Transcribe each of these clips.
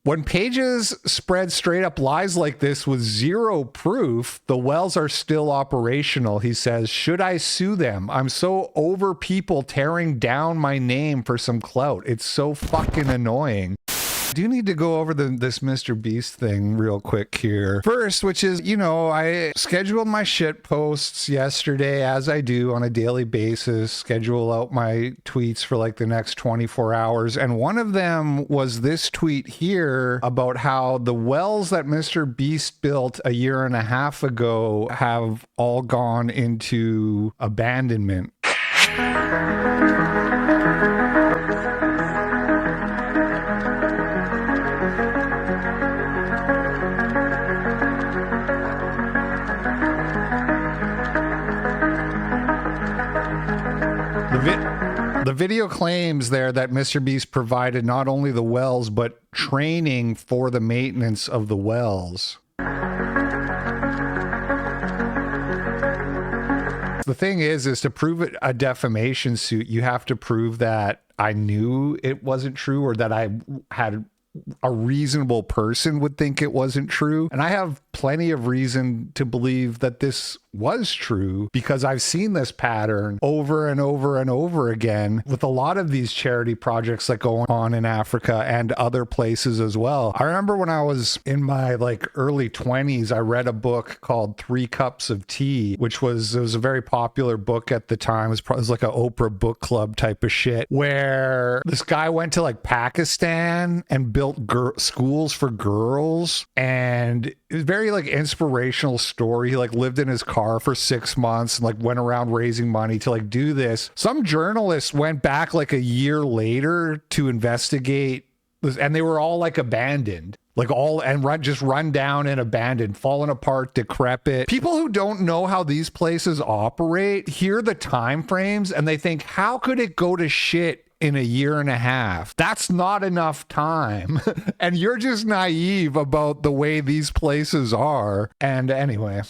When pages spread straight up lies like this with zero proof, the wells are still operational, he says. Should I sue them? I'm so over people tearing down my name for some clout. It's so fucking annoying. I do need to go over this MrBeast thing real quick here. First, which is, you know, I scheduled my shit posts yesterday, as I do on a daily basis, schedule out my tweets for like the next 24 hours. And one of them was this tweet here about how the wells that MrBeast built a year and a half ago have all gone into abandonment. The video claims there that MrBeast provided not only the wells, but training for the maintenance of the wells. The thing is to prove it a defamation suit, you have to prove that I knew it wasn't true, or that I had a reasonable person would think it wasn't true. And I have plenty of reason to believe that this was true, because I've seen this pattern over and over and over again with a lot of these charity projects that go on in Africa and other places as well. I remember when I was in my like early 20s, I read a book called 3 Cups of Tea, which was a very popular book at the time. It was like an Oprah book club type of shit, where this guy went to like Pakistan and built schools for girls, and it was very like inspirational story. He like lived in his car for 6 months and like went around raising money to like do this. Some journalists went back like a year later to investigate this, and they were all like abandoned, like all and just run down and abandoned, fallen apart, decrepit. People who don't know how these places operate hear the time frames and they think, how could it go to shit in a year and a half? That's not enough time. And you're just naive about the way these places are. And anyway,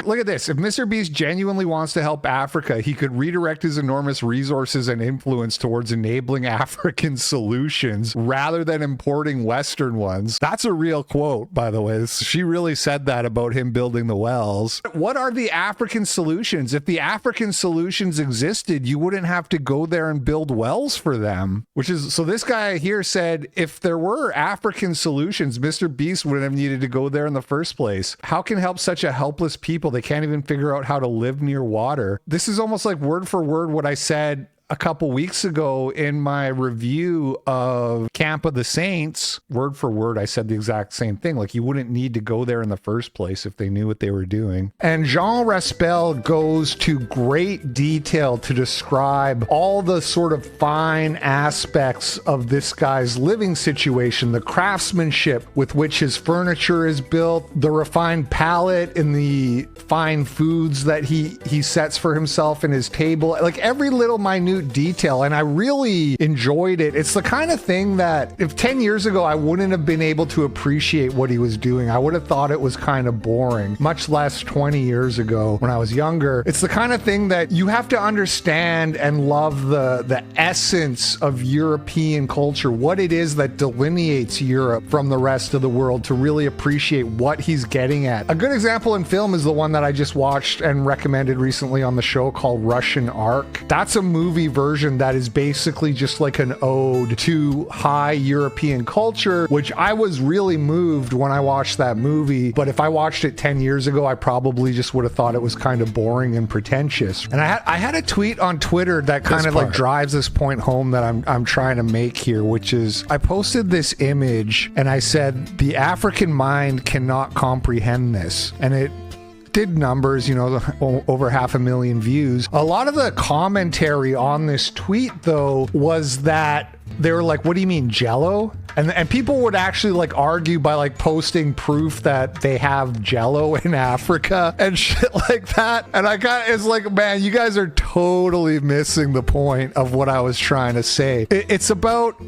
look at this. If MrBeast genuinely wants to help Africa, he could redirect his enormous resources and influence towards enabling African solutions rather than importing Western ones. That's a real quote, by the way. She really said that about him building the wells. What are the African solutions? If the African solutions existed, you wouldn't have to go there and build wells for them. So this guy here said, if there were African solutions, MrBeast wouldn't have needed to go there in the first place. How can help such a helpless people? They can't even figure out how to live near water. This is almost like word for word what I said a couple weeks ago in my review of Camp of the Saints. Word for word, I said the exact same thing. Like, you wouldn't need to go there in the first place if they knew what they were doing. And Jean Raspel goes to great detail to describe all the sort of fine aspects of this guy's living situation, the craftsmanship with which his furniture is built, the refined palate in the fine foods that he sets for himself in his table, like every little minute detail. And I really enjoyed it. It's the kind of thing that if 10 years ago I wouldn't have been able to appreciate what he was doing. I would have thought it was kind of boring, much less 20 years ago when I was younger. It's the kind of thing that you have to understand and love the essence of European culture, what it is that delineates Europe from the rest of the world, to really appreciate what he's getting at. A good example in film is the one that I just watched and recommended recently on the show called Russian Ark. That's a movie version that is basically just like an ode to high European culture, which I was really moved when I watched that movie. But if I watched it 10 years ago, I probably just would have thought it was kind of boring and pretentious. And I had a tweet on Twitter that kind of like drives this point home that I'm trying to make here, which is I posted this image and I said, the African mind cannot comprehend this. And it did numbers, you know, over 500,000 views. A lot of the commentary on this tweet, though, was that they were like, what do you mean, Jello? And people would actually like argue by like posting proof that they have Jello in Africa and shit like that. And it's like, man, you guys are totally missing the point of what I was trying to say. It's about...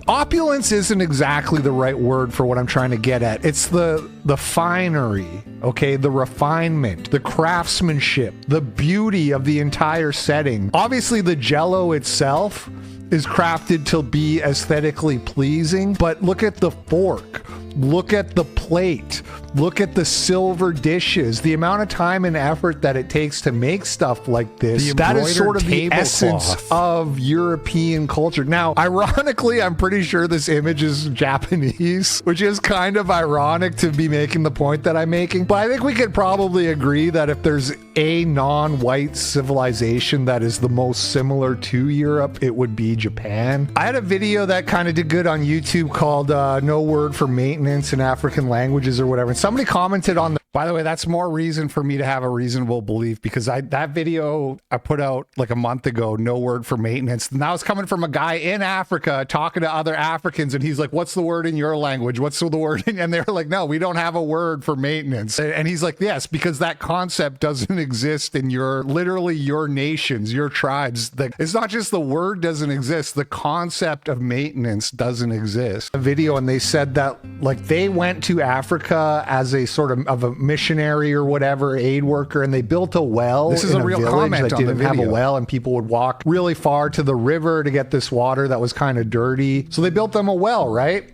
opulence isn't exactly the right word for what I'm trying to get at. It's the finery, okay? The refinement, the craftsmanship, the beauty of the entire setting. Obviously, the Jello itself is crafted to be aesthetically pleasing, but look at the fork. Look at the plate. Look at the silver dishes. The amount of time and effort that it takes to make stuff like this. That is sort of the essence of European culture. Now, ironically, I'm pretty sure this image is Japanese, which is kind of ironic to be making the point that I'm making. But I think we could probably agree that if there's a non-white civilization that is the most similar to Europe, it would be Japan. I had a video that kind of did good on YouTube called No Word for Maintenance in African Languages or whatever. And somebody commented on the, by the way, that's more reason for me to have a reasonable belief, because that video I put out like a month ago, No Word for Maintenance. And that was coming from a guy in Africa talking to other Africans. And he's like, what's the word in your language? What's the word? And they're like, no, we don't have a word for maintenance. And he's like, yes, because that concept doesn't exist in literally your nations, your tribes. It's not just the word doesn't exist. The concept of maintenance doesn't exist. A video, and they said that like they went to Africa as a sort of a missionary or whatever, aid worker, and they built a well. This is a real comment that didn't have a well, and people would walk really far to the river to get this water that was kind of dirty. So they built them a well, right?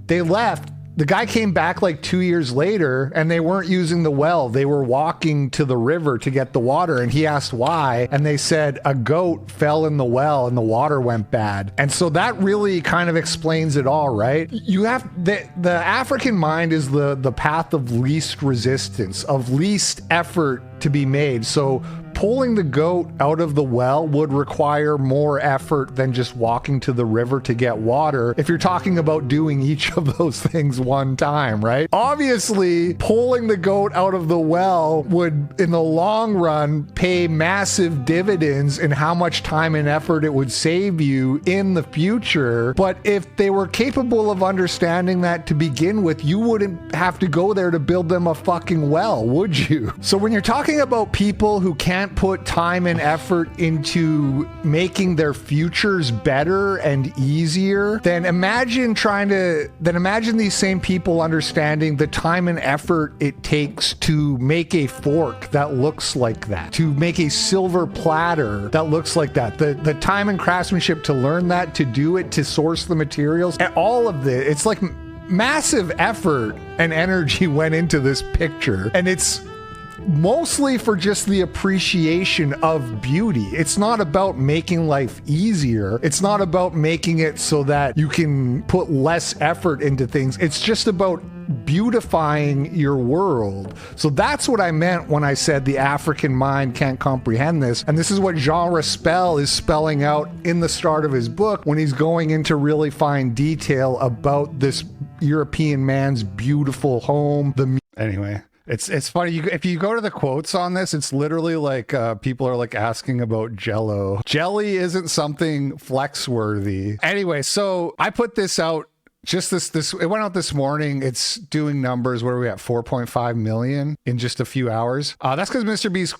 They left. The guy came back like 2 years later and they weren't using the well. They were walking to the river to get the water. And he asked why. And they said a goat fell in the well and the water went bad. And so that really kind of explains it all, right? You have the African mind is the path of least resistance, of least effort to be made. So pulling the goat out of the well would require more effort than just walking to the river to get water if you're talking about doing each of those things one time, right? Obviously, pulling the goat out of the well would, in the long run, pay massive dividends in how much time and effort it would save you in the future. But if they were capable of understanding that to begin with, you wouldn't have to go there to build them a fucking well, would you? So when you're talking about people who can't put time and effort into making their futures better and easier, then imagine these same people understanding the time and effort it takes to make a fork that looks like that, to make a silver platter that looks like that, the time and craftsmanship to learn that, to do it, to source the materials, and all of this. It's like massive effort and energy went into this picture, and it's mostly for just the appreciation of beauty. It's not about making life easier. It's not about making it so that you can put less effort into things. It's just about beautifying your world. So that's what I meant when I said the African mind can't comprehend this. And this is what Jean Raspel is spelling out in the start of his book when he's going into really fine detail about this European man's beautiful home. Anyway. It's funny, if you go to the quotes on this, it's literally like people are like asking about Jello. Jelly isn't something flex worthy. Anyway, so I put this out just this it went out this morning. It's doing numbers. Where are we at? 4.5 million in just a few hours. That's because MrBeast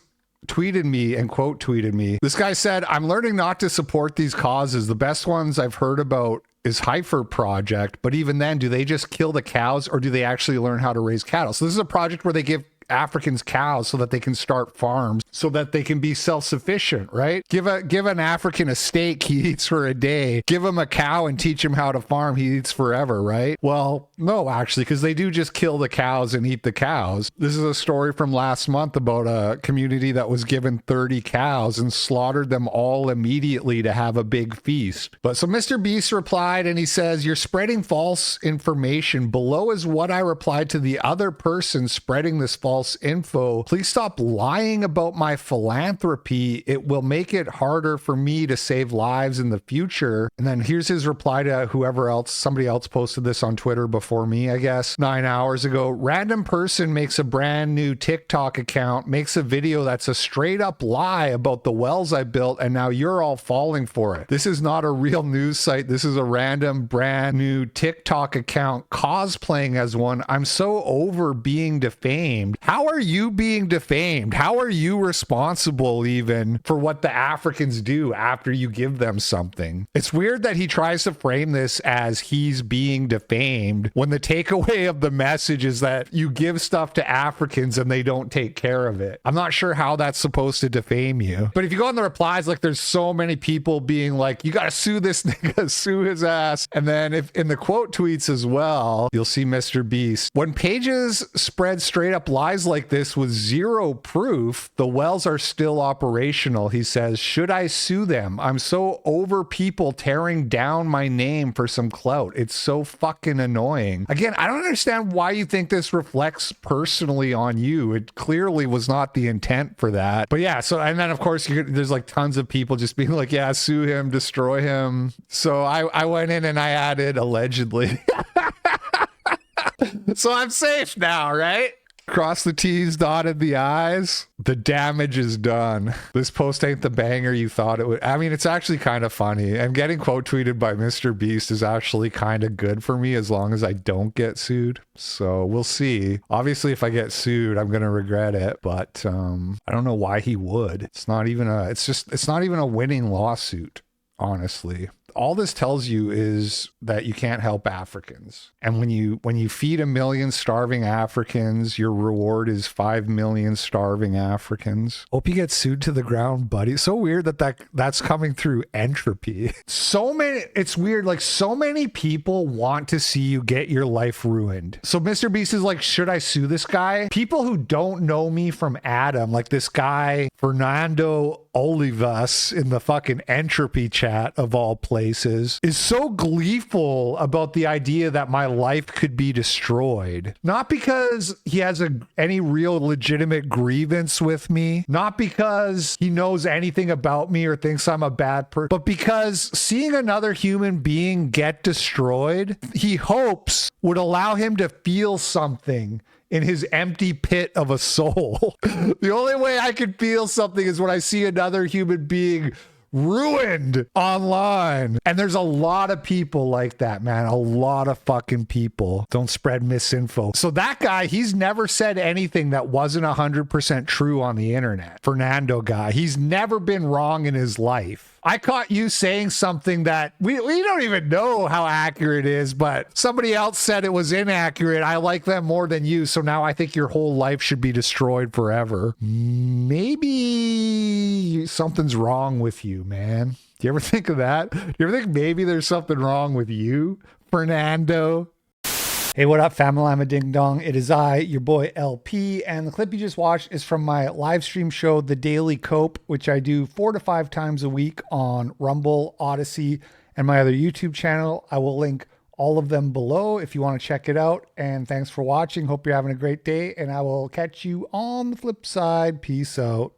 tweeted me and quote tweeted me. This guy said, "I'm learning not to support these causes. The best ones I've heard about is Heifer Project, but even then, do they just kill the cows or do they actually learn how to raise cattle?" So this is a project where they give Africans cows so that they can start farms, so that they can be self-sufficient, right? Give an African a steak, he eats for a day. Give him a cow and teach him how to farm, he eats forever, right? Well, no, actually, because they do just kill the cows and eat the cows. This is a story from last month about a community that was given 30 cows and slaughtered them all immediately to have a big feast. But so MrBeast replied and he says, "You're spreading false information. Below is what I replied to the other person spreading this false info. Please stop lying about my philanthropy. It will make it harder for me to save lives in the future." And then here's his reply to whoever else, somebody else posted this on Twitter before me, I guess, 9 hours ago. "Random person makes a brand new TikTok account, makes a video that's a straight up lie about the wells I built, and now you're all falling for it. This is not a real news site. This is a random brand new TikTok account cosplaying as one. I'm so over being defamed. How are you being defamed? How are you responsible even for what the Africans do after you give them something? It's weird that he tries to frame this as he's being defamed when the takeaway of the message is that you give stuff to Africans and they don't take care of it. I'm not sure how that's supposed to defame you. But if you go in the replies, like there's so many people being like, you got to sue this nigga, sue his ass. And then if in the quote tweets as well, you'll see Mr. Beast. When pages spread straight up lies like this with zero proof, the wells are still operational. He says, should I sue them? I'm so over people tearing down my name for some clout. It's so fucking annoying. Again, I don't understand why you think this reflects personally on you. It clearly was not the intent for that. But yeah, so, and then of course there's like tons of people just being like, yeah, sue him, destroy him. So I went in and I added allegedly. So I'm safe now, right? Cross the T's, dotted the I's. The damage is done. This post ain't the banger you thought it would. I mean, it's actually kind of funny. And getting quote tweeted by Mr. Beast is actually kind of good for me as long as I don't get sued. So we'll see. Obviously, if I get sued, I'm going to regret it. But I don't know why he would. It's not even a winning lawsuit, honestly. All this tells you is that you can't help Africans. And when you feed 1 million starving Africans, your reward is 5 million starving Africans. Hope you get sued to the ground, buddy. It's so weird that's coming through entropy. It's weird. Like so many people want to see you get your life ruined. So Mr. Beast is like, should I sue this guy? People who don't know me from Adam, like this guy, Fernando Olivas in the fucking entropy chat of all places, is so gleeful about the idea that my life could be destroyed. Not because he has any real legitimate grievance with me, not because he knows anything about me or thinks I'm a bad person, but because seeing another human being get destroyed, he hopes would allow him to feel something in his empty pit of a soul. The only way I can feel something is when I see another human being ruined online. And there's a lot of people like that, man. A lot of fucking people. Don't spread misinfo. So that guy, he's never said anything that wasn't 100% true on the internet. Fernando guy, he's never been wrong in his life. I caught you saying something that we don't even know how accurate it is, but somebody else said it was inaccurate. I like them more than you, so now I think your whole life should be destroyed forever. Maybe something's wrong with you, man. Do you ever think of that? Do you ever think maybe there's something wrong with you, Fernando? Hey, what up, family? I'm a ding dong. It is I, your boy LP, and the clip you just watched is from my live stream show, The Daily Cope, which I do 4 to 5 times a week on Rumble, Odyssey, and my other YouTube channel. I will link all of them below if you want to check it out. And thanks for watching. Hope you're having a great day, and I will catch you on the flip side. Peace out.